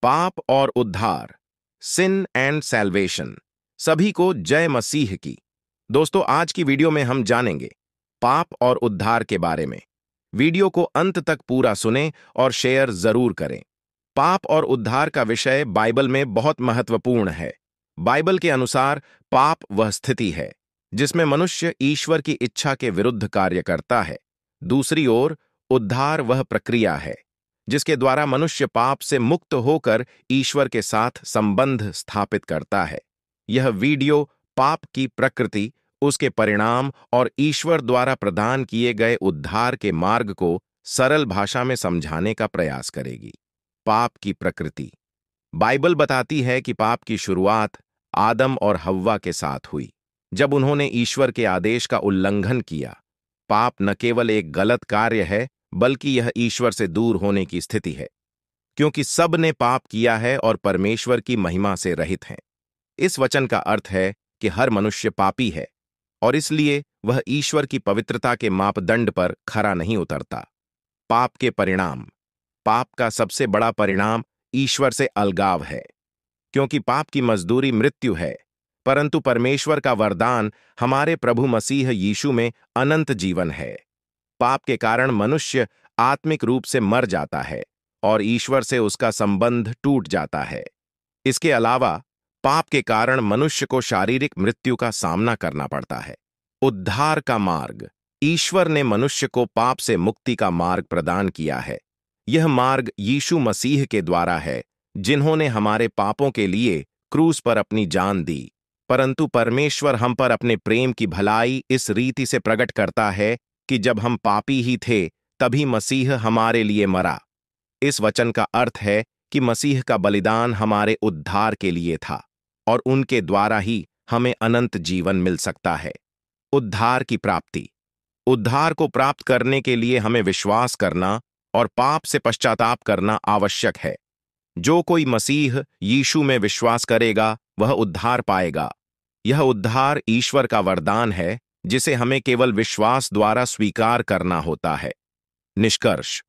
पाप और उद्धार, सिन एंड सैल्वेशन। सभी को जय मसीह की। दोस्तों, आज की वीडियो में हम जानेंगे पाप और उद्धार के बारे में। वीडियो को अंत तक पूरा सुनें और शेयर जरूर करें। पाप और उद्धार का विषय बाइबल में बहुत महत्वपूर्ण है। बाइबल के अनुसार पाप वह स्थिति है जिसमें मनुष्य ईश्वर की इच्छा के विरुद्ध कार्य करता है। दूसरी ओर उद्धार वह प्रक्रिया है जिसके द्वारा मनुष्य पाप से मुक्त होकर ईश्वर के साथ संबंध स्थापित करता है। यह वीडियो पाप की प्रकृति, उसके परिणाम और ईश्वर द्वारा प्रदान किए गए उद्धार के मार्ग को सरल भाषा में समझाने का प्रयास करेगी। पाप की प्रकृति। बाइबल बताती है कि पाप की शुरुआत आदम और हव्वा के साथ हुई, जब उन्होंने ईश्वर के आदेश का उल्लंघन किया। पाप न केवल एक गलत कार्य है, बल्कि यह ईश्वर से दूर होने की स्थिति है, क्योंकि सब ने पाप किया है और परमेश्वर की महिमा से रहित हैं। इस वचन का अर्थ है कि हर मनुष्य पापी है और इसलिए वह ईश्वर की पवित्रता के मापदंड पर खरा नहीं उतरता। पाप के परिणाम। पाप का सबसे बड़ा परिणाम ईश्वर से अलगाव है, क्योंकि पाप की मजदूरी मृत्यु है, परंतु परमेश्वर का वरदान हमारे प्रभु मसीह यीशु में अनंत जीवन है। पाप के कारण मनुष्य आत्मिक रूप से मर जाता है और ईश्वर से उसका संबंध टूट जाता है। इसके अलावा पाप के कारण मनुष्य को शारीरिक मृत्यु का सामना करना पड़ता है। उद्धार का मार्ग। ईश्वर ने मनुष्य को पाप से मुक्ति का मार्ग प्रदान किया है। यह मार्ग यीशु मसीह के द्वारा है, जिन्होंने हमारे पापों के लिए क्रूस पर अपनी जान दी। परंतु परमेश्वर हम पर अपने प्रेम की भलाई इस रीति से प्रकट करता है कि जब हम पापी ही थे, तभी मसीह हमारे लिए मरा। इस वचन का अर्थ है कि मसीह का बलिदान हमारे उद्धार के लिए था और उनके द्वारा ही हमें अनंत जीवन मिल सकता है। उद्धार की प्राप्ति। उद्धार को प्राप्त करने के लिए हमें विश्वास करना और पाप से पश्चाताप करना आवश्यक है। जो कोई मसीह यीशु में विश्वास करेगा, वह उद्धार पाएगा। यह उद्धार ईश्वर का वरदान है, जिसे हमें केवल विश्वास द्वारा स्वीकार करना होता है। निष्कर्ष।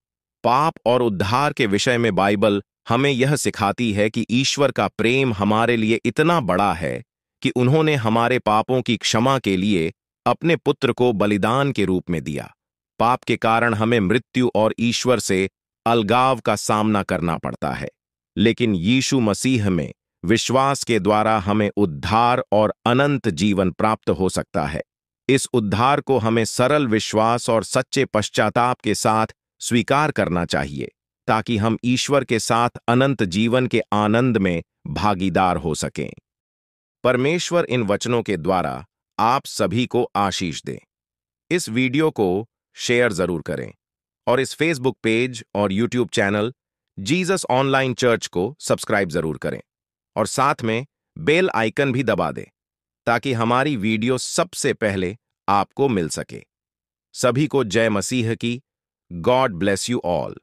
पाप और उद्धार के विषय में बाइबल हमें यह सिखाती है कि ईश्वर का प्रेम हमारे लिए इतना बड़ा है कि उन्होंने हमारे पापों की क्षमा के लिए अपने पुत्र को बलिदान के रूप में दिया। पाप के कारण हमें मृत्यु और ईश्वर से अलगाव का सामना करना पड़ता है, लेकिन यीशु मसीह में विश्वास के द्वारा हमें उद्धार और अनंत जीवन प्राप्त हो सकता है। इस उद्धार को हमें सरल विश्वास और सच्चे पश्चाताप के साथ स्वीकार करना चाहिए, ताकि हम ईश्वर के साथ अनंत जीवन के आनंद में भागीदार हो सकें। परमेश्वर इन वचनों के द्वारा आप सभी को आशीष दे। इस वीडियो को शेयर जरूर करें और इस फेसबुक पेज और YouTube channel Jesus online church को सब्सक्राइब जरूर करें और साथ में बेल आइकन भी दबा दें, ताकि हमारी वीडियो सबसे पहले आपको मिल सके। सभी को जय मसीह की। God bless you all.